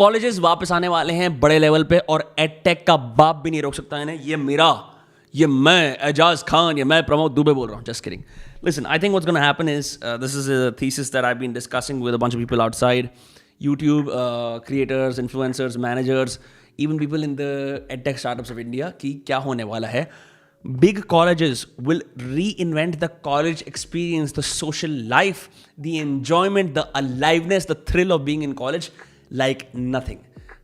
Colleges वापस आने वाले हैं बड़े लेवल पे और एडटेक का बाप भी नहीं रोक सकता इन्हें. ये मैं एजाज खान, ये मैं प्रमोद दुबे बोल रहा हूँ. Just kidding. Listen, I think what's going to happen is this is a thesis that I've been discussing with a bunch of people outside, YouTube creators, influencers, managers, even people in the edtech startups of India कि क्या होने वाला है. Big colleges will reinvent the college experience, the social life, the enjoyment, the aliveness, the thrill of being in college like nothing.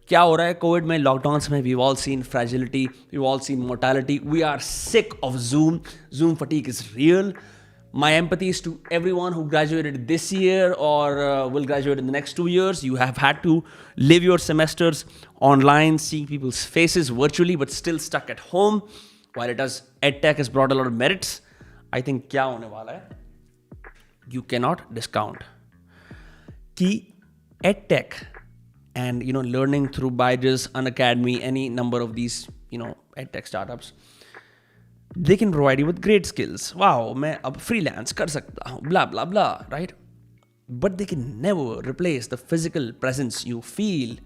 क्या हो रहा है Covid में, लॉकडाउन्स में? we've all seen fragility, we've all seen mortality, we are sick of Zoom fatigue is real. My empathy is to everyone who graduated this year or will graduate in the next 2 years. You have had to live your semesters online, seeing people's faces virtually, but still stuck at home. While it does, EdTech has brought a lot of merits. I think क्या होने वाला है, you cannot discount कि EdTech and learning through Byju's, Unacademy, any number of these EdTech startups, they can provide you with great skills. Wow, मैं अब freelance कर सकता हूँ, blah blah blah, right? But they can never replace the physical presence you feel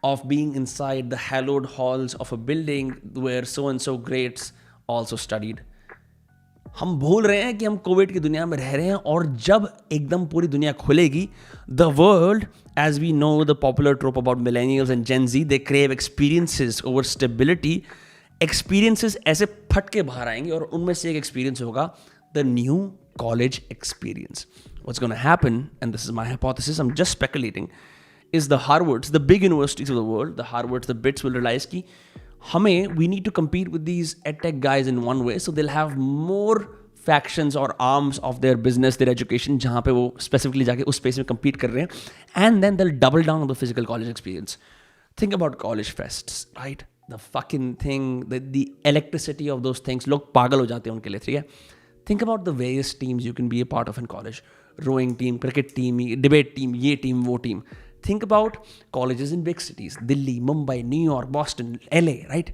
of being inside the hallowed halls of a building where so and so greats also studied. हम भूल रहे हैं कि हम Covid की दुनिया में रह रहे हैं और जब एकदम पूरी दुनिया खुलेगी, the world, as we know the popular trope about millennials and Gen Z, they crave experiences over stability. Experiences ऐसे फट के बाहर आएंगे और उनमें से एक experience होगा the new college experience. What's going to happen, and this is my hypothesis, I'm just speculating, is the Harvards, the big universities of the world, the Harvards, the BITS will realize कि we need to compete with these edtech guys in one way, so they'll have more factions or arms of their business, their education, जहाँ पे वो specifically जाके उस space में compete कर रहे हैं, and then they'll double down on the physical college experience. Think about college fests, right? The fucking thing, the electricity of those things, लोग पागल हो जाते हैं उनके लिए, ठीक है? Think about the various teams you can be a part of in college. Rowing team, cricket team, debate team, ये team, वो team. Think about colleges in big cities, Delhi, Mumbai, New York, Boston, LA, right?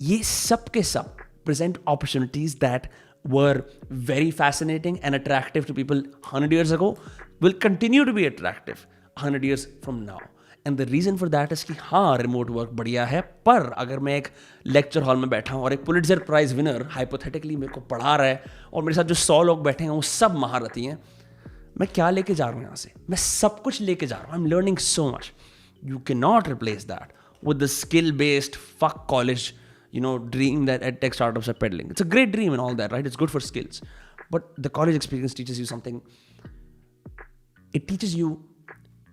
ये सब के सब present opportunities that were very fascinating and attractive to people 100 years ago, will continue to be attractive 100 years from now. And the reason for that is कि हाँ, remote work बढ़िया है, पर अगर मैं एक lecture hall में बैठा हूँ और एक Pulitzer Prize winner hypothetically मेरे को पढ़ा रहा है और मेरे साथ जो 100 लोग बैठे हैं वो सब महारथी हैं, मैं क्या लेके जा रहा हूँ यहाँ से? मैं सब कुछ लेके जा रहा हूँ. I'm learning so much. You cannot replace that with the skill-based fuck college, dream that edtech startups are peddling. It's a great dream and all that, right? It's good for skills. But the college experience teaches you something. It teaches you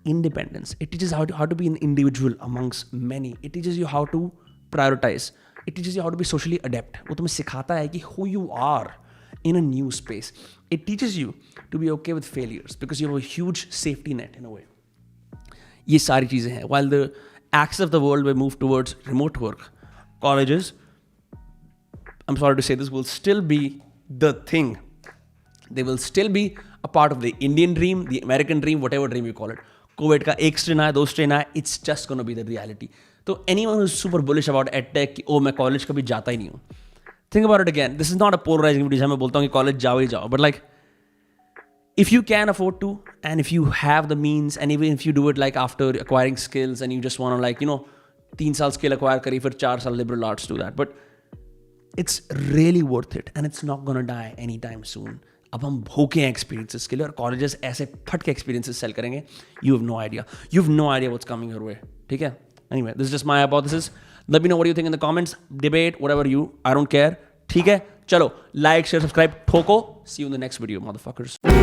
independence. It teaches how to be an individual amongst many. It teaches you how to prioritize. It teaches you how to be socially adept. वो तुम्हें सिखाता है कि who you are in a new space. It teaches you to be okay with failures because you have a huge safety net in a way. ये सारी चीज़ें हैं. While the axis of the world will move towards remote work, colleges, I'm sorry to say this, will still be the thing. They will still be a part of the Indian dream, the American dream, whatever dream you call it. Covid का एक strain आया, 2 strain आया, it's just going to be the reality. तो anyone who's super bullish about edtech कि मैं college कभी जाता ही नहीं हूँ, think about it again. This is not a polarizing video जहाँ मैं बोलता हूँ कि कॉलेज जाओ ही जाओ, but like if you can afford to and if you have the means and even if you do it like after acquiring skills and you just want to 3 साल skill acquire करी फिर 4 साल liberal arts do that, but it's really worth it and it's not going to die anytime soon. अब हम भूखे हैं experiences के लिए और colleges ऐसे फट के experiences sell करेंगे. You have no idea what's coming your way. ठीक है? Anyway, this is just my hypothesis. Let me know what you think in the comments. Debate, whatever I don't care. ठीक है? चलो, like, share, subscribe, ठोको. See you in the next video, motherfuckers.